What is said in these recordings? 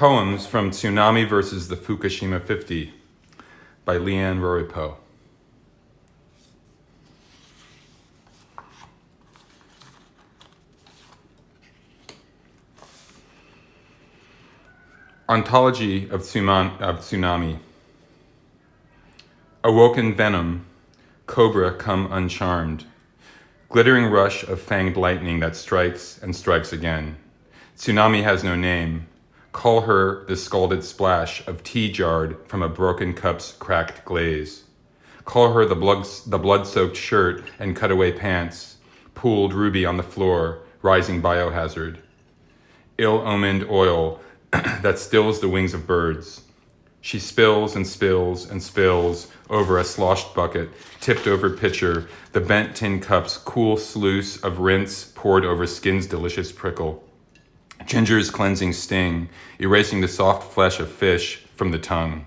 Poems from Tsunami versus the Fukushima 50 by Lee Ann Roripaugh. Ontology of Tsunami. Awoken venom, cobra come uncharmed. Glittering rush of fanged lightning that strikes and strikes again. Tsunami has no name. Call her the scalded splash of tea jarred from a broken cup's cracked glaze. Call her the blood-soaked shirt and cutaway pants, pooled ruby on the floor, rising biohazard. Ill-omened oil that stills the wings of birds. She spills and spills and spills over a sloshed bucket, tipped over pitcher, the bent tin cup's cool sluice of rinse poured over skin's delicious prickle. Ginger's cleansing sting, erasing the soft flesh of fish from the tongue.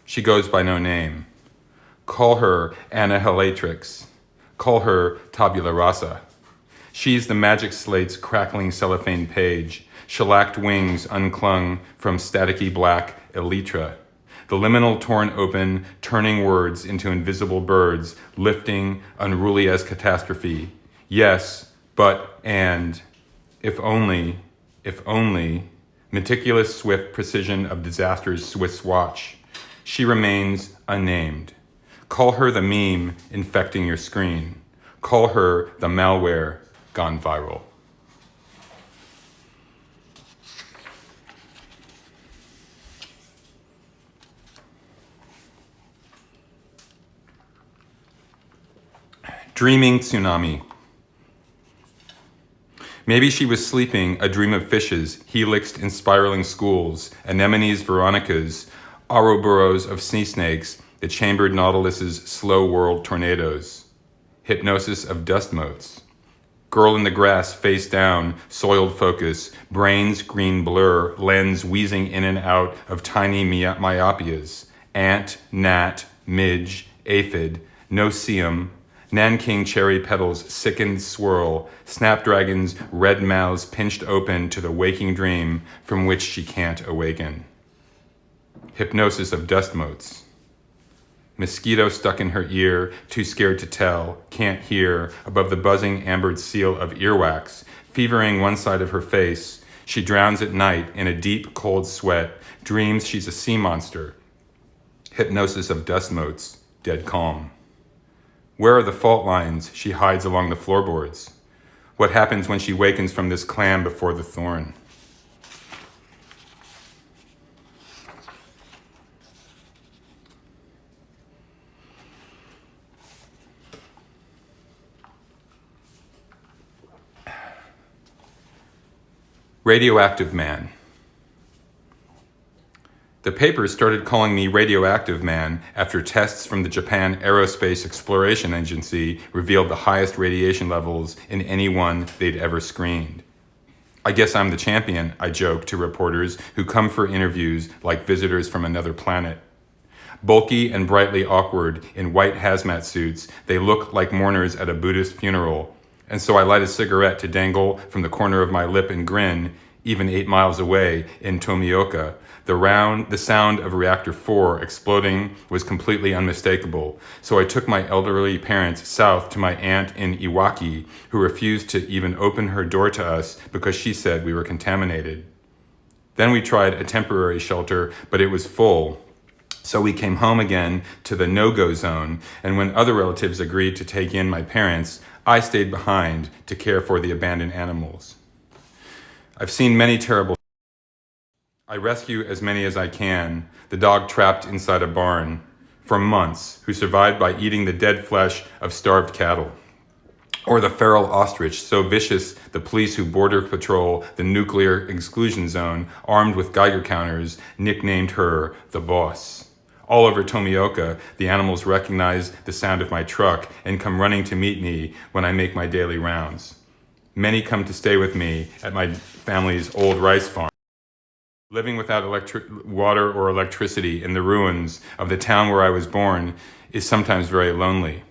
She goes by no name. Call her Annihalatrix. Call her Tabula Rasa. She's the magic slate's crackling cellophane page, shellacked wings unclung from staticky black elytra. The liminal torn open, turning words into invisible birds, lifting, unruly as catastrophe. Yes, but, and, if only, meticulous swift precision of disaster's Swiss watch. She remains unnamed. Call her the meme infecting your screen. Call her the malware gone viral. Dreaming Tsunami. Maybe she was sleeping a dream of fishes, helixed in spiraling schools, anemones, veronicas, ouroboros of sea snakes, the chambered nautilus's slow whirled tornadoes. Hypnosis of dust motes. Girl in the grass, face down, soiled focus, brain's green blur, lens wheezing in and out of tiny myopias. Ant, gnat, midge, aphid, no-seum, Nanking cherry petals sickened swirl, snapdragon's red mouths pinched open to the waking dream from which she can't awaken. Hypnosis of dust motes. Mosquito stuck in her ear, too scared to tell, can't hear, above the buzzing ambered seal of earwax, fevering one side of her face. She drowns at night in a deep cold sweat, dreams she's a sea monster. Hypnosis of dust motes, dead calm. Where are the fault lines she hides along the floorboards? What happens when she wakens from this clam before the thorn? Radioactive Man. The papers started calling me Radioactive Man after tests from the Japan Aerospace Exploration Agency revealed the highest radiation levels in anyone they'd ever screened. I guess I'm the champion, I joke to reporters who come for interviews like visitors from another planet. Bulky and brightly awkward in white hazmat suits, they look like mourners at a Buddhist funeral, and so I light a cigarette to dangle from the corner of my lip and grin, even 8 miles away in Tomioka. The sound of Reactor 4 exploding was completely unmistakable, so I took my elderly parents south to my aunt in Iwaki, who refused to even open her door to us because she said we were contaminated. Then we tried a temporary shelter, but it was full, so we came home again to the no-go zone, and when other relatives agreed to take in my parents, I stayed behind to care for the abandoned animals. I've seen many terrible. I rescue as many as I can, the dog trapped inside a barn for months, who survived by eating the dead flesh of starved cattle. Or the feral ostrich, so vicious the police who border patrol the nuclear exclusion zone, armed with Geiger counters, nicknamed her the boss. All over Tomioka, the animals recognize the sound of my truck and come running to meet me when I make my daily rounds. Many come to stay with me at my family's old rice farm. Living without water or electricity in the ruins of the town where I was born is sometimes very lonely.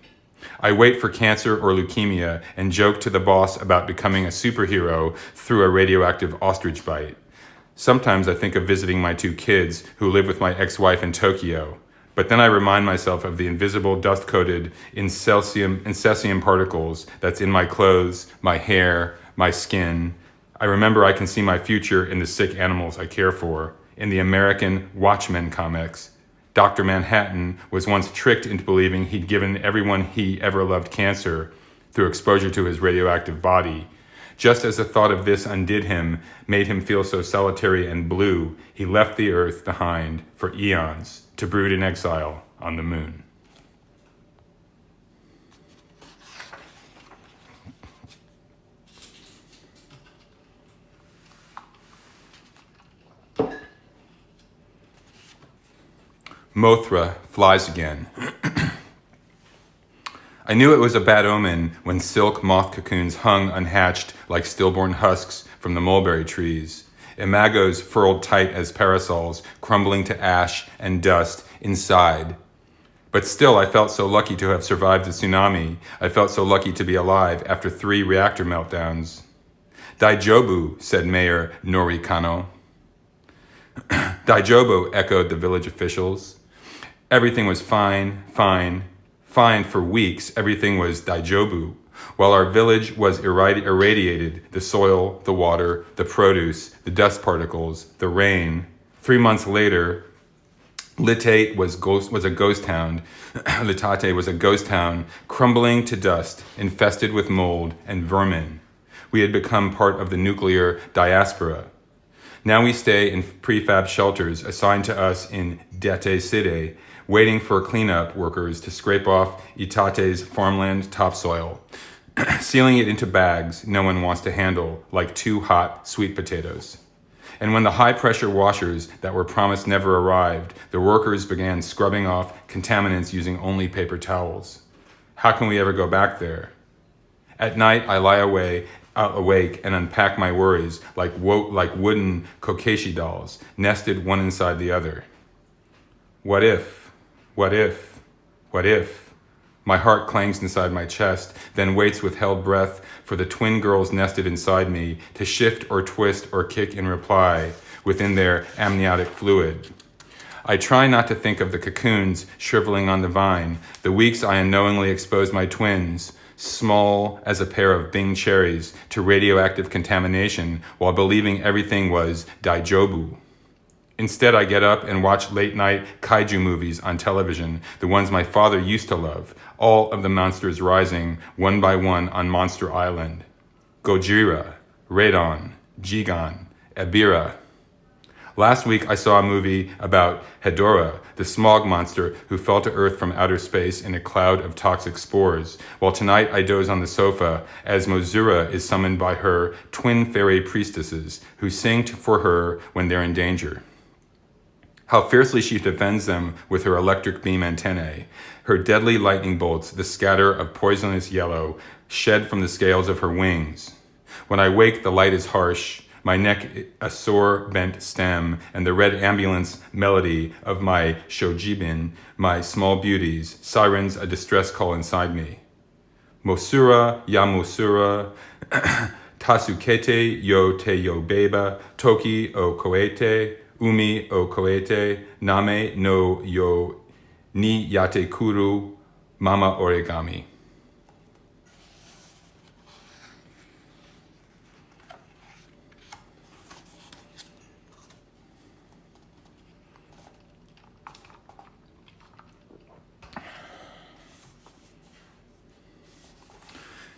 I wait for cancer or leukemia and joke to the boss about becoming a superhero through a radioactive ostrich bite. Sometimes I think of visiting my 2 kids who live with my ex-wife in Tokyo, but then I remind myself of the invisible dust-coated incesium particles that's in my clothes, my hair, my skin. I remember I can see my future in the sick animals I care for. In the American Watchmen comics, Dr. Manhattan was once tricked into believing he'd given everyone he ever loved cancer through exposure to his radioactive body. Just as the thought of this undid him, made him feel so solitary and blue, he left the earth behind for eons to brood in exile on the moon. Mothra flies again. I knew it was a bad omen when silk moth cocoons hung unhatched like stillborn husks from the mulberry trees, imagos furled tight as parasols, crumbling to ash and dust inside. But still, I felt so lucky to have survived the tsunami. I felt so lucky to be alive after 3 reactor meltdowns. Daijobu, said Mayor Nori Kano. Daijobu, echoed the village officials. Everything was fine for weeks. Everything was daijobu. While our village was irradiated, the soil, the water, the produce, the dust particles, the rain. 3 months later, Litate was a ghost town. Litate was a ghost town, crumbling to dust, infested with mold and vermin. We had become part of the nuclear diaspora. Now we stay in prefab shelters assigned to us in Dete City, waiting for cleanup workers to scrape off Itate's farmland topsoil, sealing it into bags no one wants to handle, like 2 hot sweet potatoes. And when the high-pressure washers that were promised never arrived, the workers began scrubbing off contaminants using only paper towels. How can we ever go back there? At night, I lie awake and unpack my worries like wooden kokeshi dolls, nested one inside the other. What if? What if? What if? My heart clangs inside my chest, then waits with held breath for the twin girls nested inside me to shift or twist or kick in reply within their amniotic fluid. I try not to think of the cocoons shriveling on the vine, the weeks I unknowingly exposed my twins, small as a pair of Bing cherries, to radioactive contamination while believing everything was daijobu. Instead, I get up and watch late-night kaiju movies on television, the ones my father used to love, all of the monsters rising one by one on Monster Island. Gojira, Radon, Jigan, Ebirah. Last week, I saw a movie about Hedorah, the smog monster who fell to Earth from outer space in a cloud of toxic spores, while tonight I doze on the sofa as Mozura is summoned by her twin fairy priestesses who sing for her when they're in danger. How fiercely she defends them with her electric beam antennae, her deadly lightning bolts, the scatter of poisonous yellow, shed from the scales of her wings. When I wake, the light is harsh, my neck a sore bent stem, and the red ambulance melody of my shojibin, my small beauties, sirens a distress call inside me. Mosura, ya Mosura, tasukete yo te yo beba, toki o koete, umi o koete, name no yo ni yate kuru, mama origami.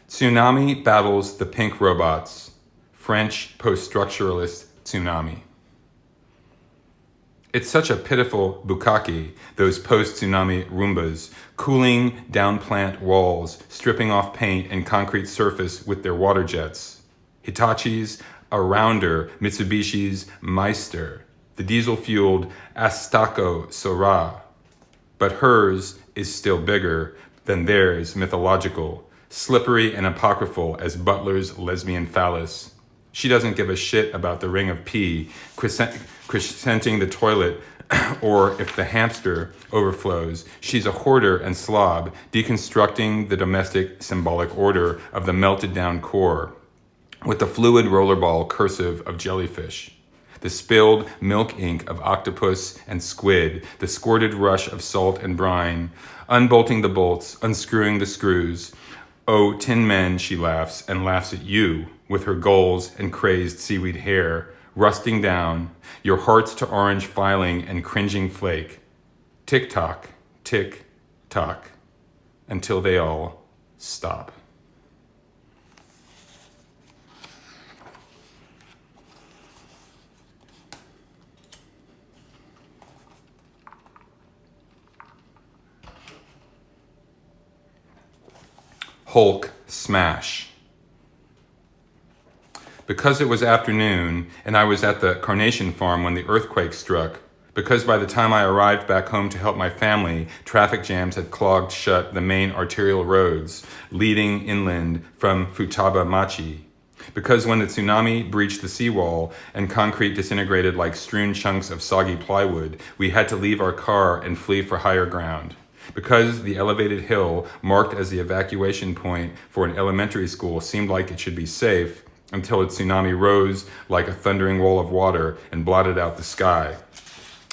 Tsunami battles the pink robots. French post-structuralist tsunami. It's such a pitiful bukkake, those post-tsunami Roombas, cooling down plant walls, stripping off paint and concrete surface with their water jets. Hitachi's a rounder, Mitsubishi's Meister, the diesel-fueled Astako Sora. But hers is still bigger than theirs, mythological, slippery and apocryphal as Butler's lesbian phallus. She doesn't give a shit about the ring of pee, crescenting the toilet, or if the hamster overflows. She's a hoarder and slob, deconstructing the domestic symbolic order of the melted down core, with the fluid rollerball cursive of jellyfish. the spilled milk ink of octopus and squid, the squirted rush of salt and brine, unbolting the bolts, unscrewing the screws. Oh, tin men, she laughs, and laughs at you, with her gulls and crazed seaweed hair, rusting down, your hearts to orange filing and cringing flake. Tick-tock, tick-tock, until they all stop. Hulk smash. Because it was afternoon and I was at the Carnation Farm when the earthquake struck, because by the time I arrived back home to help my family, traffic jams had clogged shut the main arterial roads leading inland from Futaba-machi, because when the tsunami breached the seawall and concrete disintegrated like strewn chunks of soggy plywood, we had to leave our car and flee for higher ground. Because the elevated hill marked as the evacuation point for an elementary school seemed like it should be safe until a tsunami rose like a thundering wall of water and blotted out the sky.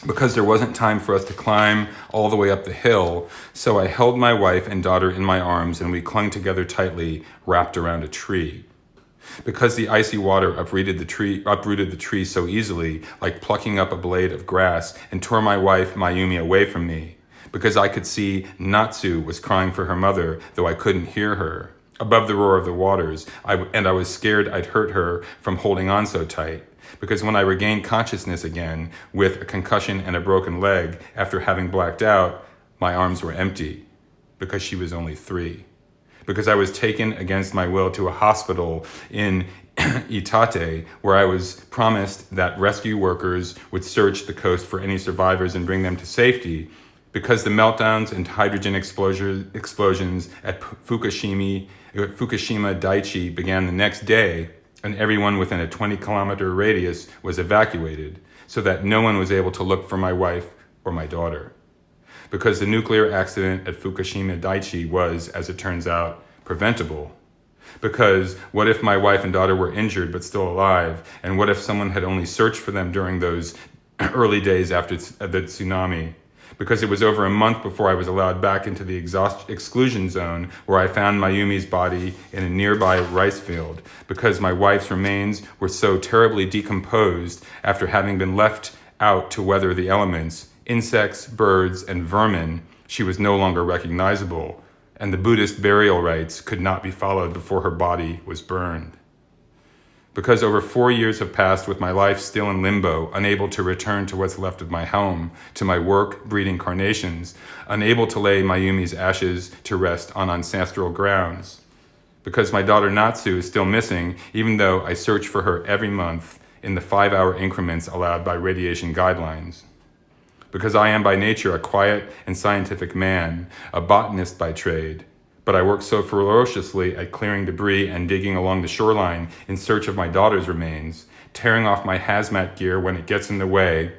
Because there wasn't time for us to climb all the way up the hill, so I held my wife and daughter in my arms and we clung together tightly, wrapped around a tree. Because the icy water uprooted the tree so easily, like plucking up a blade of grass, and tore my wife Mayumi away from me. Because I could see Natsu was crying for her mother, though I couldn't hear her, above the roar of the waters, and I was scared I'd hurt her from holding on so tight. Because when I regained consciousness again, with a concussion and a broken leg, after having blacked out, my arms were empty, because she was only 3. Because I was taken against my will to a hospital in Itate, where I was promised that rescue workers would search the coast for any survivors and bring them to safety, because the meltdowns and hydrogen explosions at Fukushima Daiichi began the next day, and everyone within a 20-kilometer radius was evacuated, so that no one was able to look for my wife or my daughter. Because the nuclear accident at Fukushima Daiichi was, as it turns out, preventable. Because what if my wife and daughter were injured but still alive, and what if someone had only searched for them during those early days after the tsunami? Because it was over a month before I was allowed back into the exclusion zone, where I found Mayumi's body in a nearby rice field. Because my wife's remains were so terribly decomposed after having been left out to weather the elements, insects, birds, and vermin, she was no longer recognizable, and the Buddhist burial rites could not be followed before her body was burned. Because over 4 years have passed with my life still in limbo, unable to return to what's left of my home, to my work breeding carnations, unable to lay Mayumi's ashes to rest on ancestral grounds. Because my daughter Natsu is still missing, even though I search for her every month in the 5-hour increments allowed by radiation guidelines. Because I am by nature a quiet and scientific man, a botanist by trade, but I work so ferociously at clearing debris and digging along the shoreline in search of my daughter's remains, tearing off my hazmat gear when it gets in the way,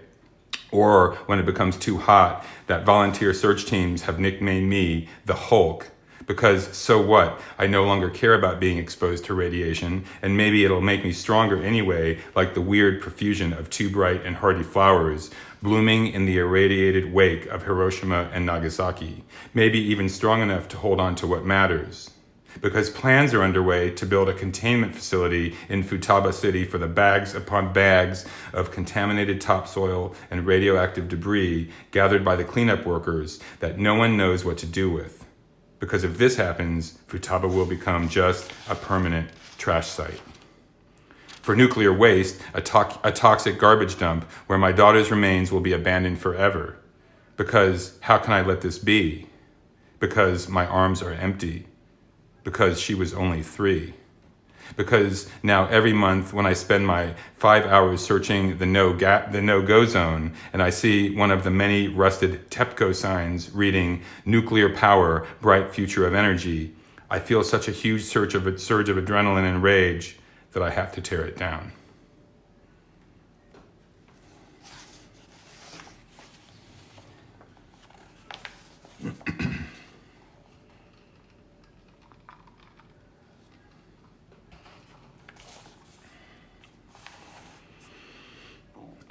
or when it becomes too hot, that volunteer search teams have nicknamed me the Hulk. Because so what? I no longer care about being exposed to radiation, and maybe it'll make me stronger anyway, like the weird profusion of 2 bright and hardy flowers blooming in the irradiated wake of Hiroshima and Nagasaki, maybe even strong enough to hold on to what matters. Because plans are underway to build a containment facility in Futaba City for the bags upon bags of contaminated topsoil and radioactive debris gathered by the cleanup workers that no one knows what to do with. Because if this happens, Futaba will become just a permanent trash site. For nuclear waste, a toxic garbage dump where my daughter's remains will be abandoned forever. Because how can I let this be? Because my arms are empty. Because she was only 3. Because now every month when I spend my 5 hours searching the no-go zone, and I see one of the many rusted TEPCO signs reading "Nuclear Power, Bright Future of Energy," I feel such a huge surge of adrenaline and rage that I have to tear it down.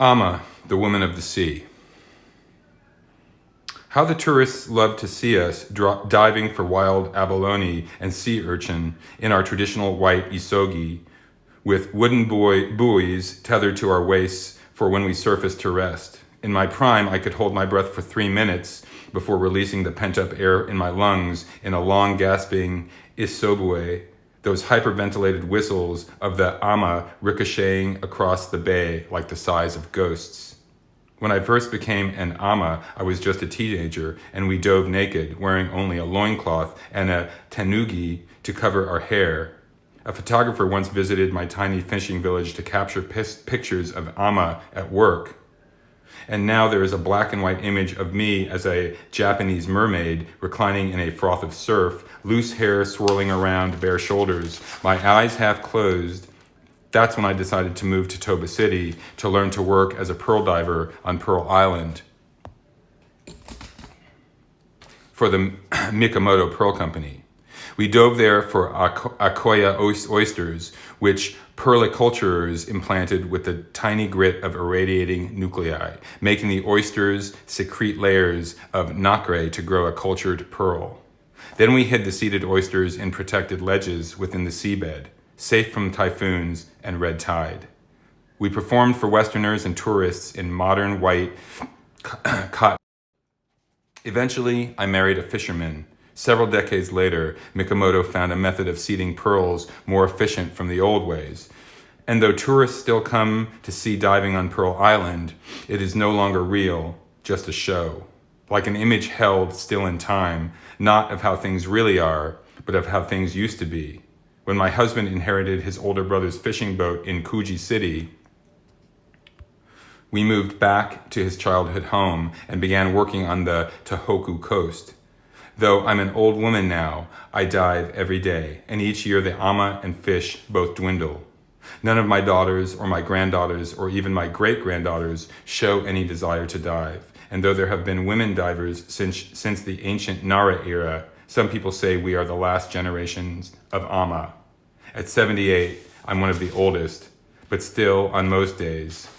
Amma, the woman of the sea. How the tourists love to see us diving for wild abalone and sea urchin in our traditional white isogi, with wooden buoys tethered to our waists for when we surface to rest. In my prime, I could hold my breath for 3 minutes before releasing the pent-up air in my lungs in a long gasping isobue, those hyperventilated whistles of the ama ricocheting across the bay like the sighs of ghosts. When I first became an ama, I was just a teenager, and we dove naked, wearing only a loincloth and a tanugi to cover our hair. A photographer once visited my tiny fishing village to capture pictures of ama at work. And now there is a black and white image of me as a Japanese mermaid reclining in a froth of surf, loose hair swirling around bare shoulders, my eyes half closed. That's when I decided to move to Toba City to learn to work as a pearl diver on Pearl Island for the Mikamoto Pearl Company. We dove there for Akoya oysters, which permaculturers implanted with the tiny grit of irradiating nuclei, making the oysters secrete layers of nacre to grow a cultured pearl. Then we hid the seeded oysters in protected ledges within the seabed, safe from typhoons and red tide. We performed for Westerners and tourists in modern white cotton. Eventually, I married a fisherman. Several decades later, Mikamoto found a method of seeding pearls more efficient from the old ways. And though tourists still come to see diving on Pearl Island, it is no longer real, just a show. Like an image held still in time, not of how things really are, but of how things used to be. When my husband inherited his older brother's fishing boat in Kuji City, we moved back to his childhood home and began working on the Tohoku coast. Though I'm an old woman now, I dive every day, and each year the ama and fish both dwindle. None of my daughters or my granddaughters or even my great-granddaughters show any desire to dive. And though there have been women divers since the ancient Nara era, some people say we are the last generations of ama. At 78, I'm one of the oldest, but still, on most days,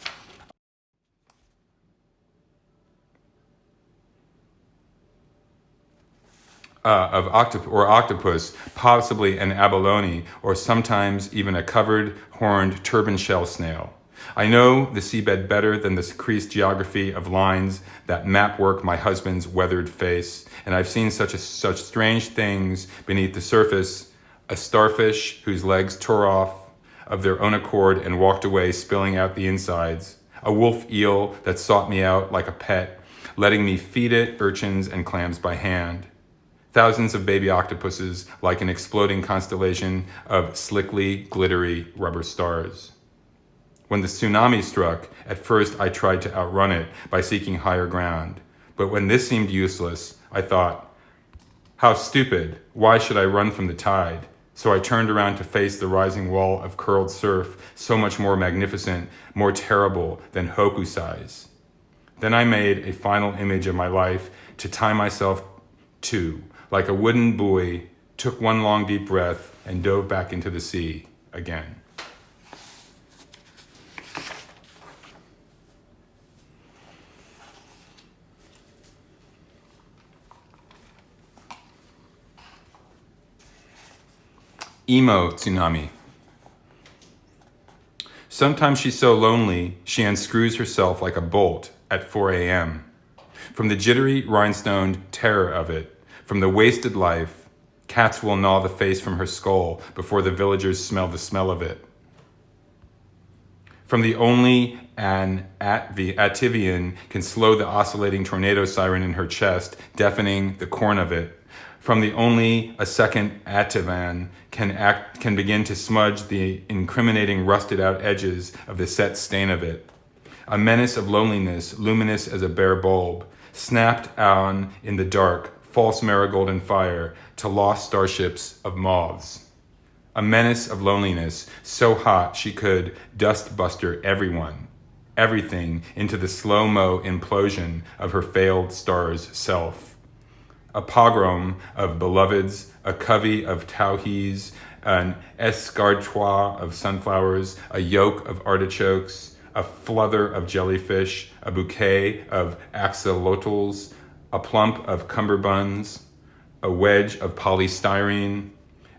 of octopus, possibly an abalone, or sometimes even a covered, horned, turban shell snail. I know the seabed better than the creased geography of lines that map work my husband's weathered face, and I've seen such strange things beneath the surface, a starfish whose legs tore off of their own accord and walked away spilling out the insides, a wolf eel that sought me out like a pet, letting me feed it urchins and clams by hand. Thousands of baby octopuses like an exploding constellation of slickly, glittery rubber stars. When the tsunami struck, at first I tried to outrun it by seeking higher ground. But when this seemed useless, I thought, how stupid, why should I run from the tide? So I turned around to face the rising wall of curled surf, so much more magnificent, more terrible than Hokusai's. Then I made a final image of my life to tie myself to, like a wooden buoy, took one long deep breath, and dove back into the sea again. Emo tsunami. Sometimes she's so lonely, she unscrews herself like a bolt at 4 a.m. From the jittery, rhinestoned terror of it, from the wasted life, cats will gnaw the face from her skull before the villagers smell the smell of it. From the only an Attivian can slow the oscillating tornado siren in her chest, deafening the corn of it. From the only a second Attivan can begin to smudge the incriminating rusted out edges of the set stain of it. A menace of loneliness, luminous as a bare bulb, snapped on in the dark, false marigold and fire to lost starships of moths. A menace of loneliness, so hot she could dust-buster everyone, everything into the slow-mo implosion of her failed star's self. A pogrom of beloveds, a covey of towhees, an escartoire of sunflowers, a yoke of artichokes, a fluther of jellyfish, a bouquet of axolotls, a plump of cummerbunds, a wedge of polystyrene,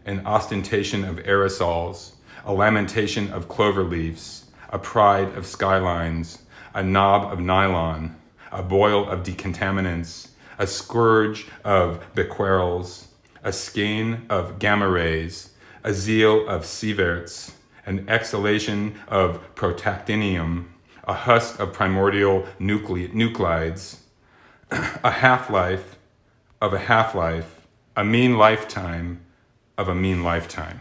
an ostentation of aerosols, a lamentation of clover leaves, a pride of skylines, a knob of nylon, a boil of decontaminants, a scourge of bequerels, a skein of gamma rays, a zeal of sieverts, an exhalation of protactinium, a husk of primordial nuclides, a half-life of a half-life, a mean lifetime of a mean lifetime.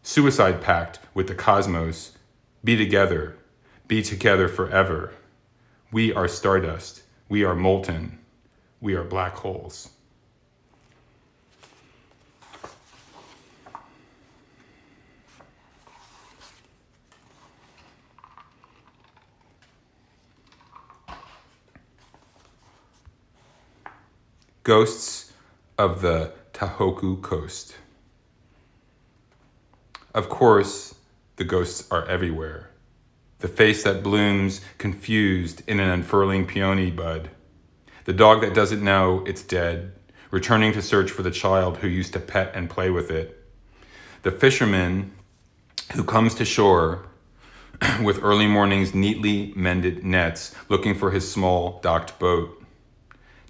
Suicide pact with the cosmos, be together forever. We are stardust, we are molten, we are black holes. Ghosts of the Tohoku Coast. Of course, the ghosts are everywhere. The face that blooms confused in an unfurling peony bud. The dog that doesn't know it's dead, returning to search for the child who used to pet and play with it. The fisherman who comes to shore with early morning's neatly mended nets, looking for his small docked boat.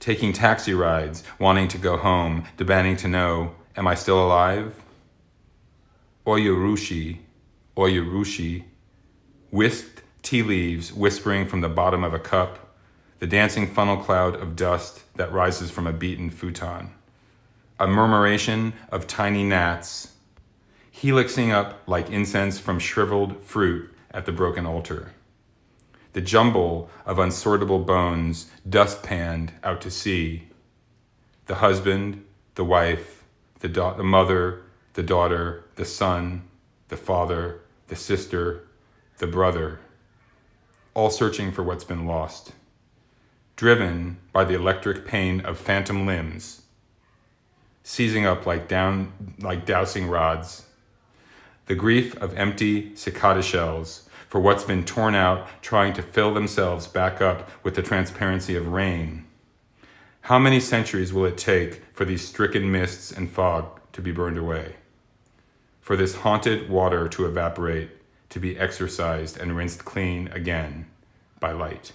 Taking taxi rides, wanting to go home, demanding to know, am I still alive? Oyurushi, whisked tea leaves whispering from the bottom of a cup, the dancing funnel cloud of dust that rises from a beaten futon. A murmuration of tiny gnats, helixing up like incense from shriveled fruit at the broken altar. The jumble of unsortable bones dust-panned out to sea. The husband, the wife, the mother, the daughter, the son, the father, the sister, the brother, all searching for what's been lost. Driven by the electric pain of phantom limbs, seizing up like dowsing rods. The grief of empty cicada shells for what's been torn out, trying to fill themselves back up with the transparency of rain. How many centuries will it take for these stricken mists and fog to be burned away? For this haunted water to evaporate, to be exorcised and rinsed clean again by light?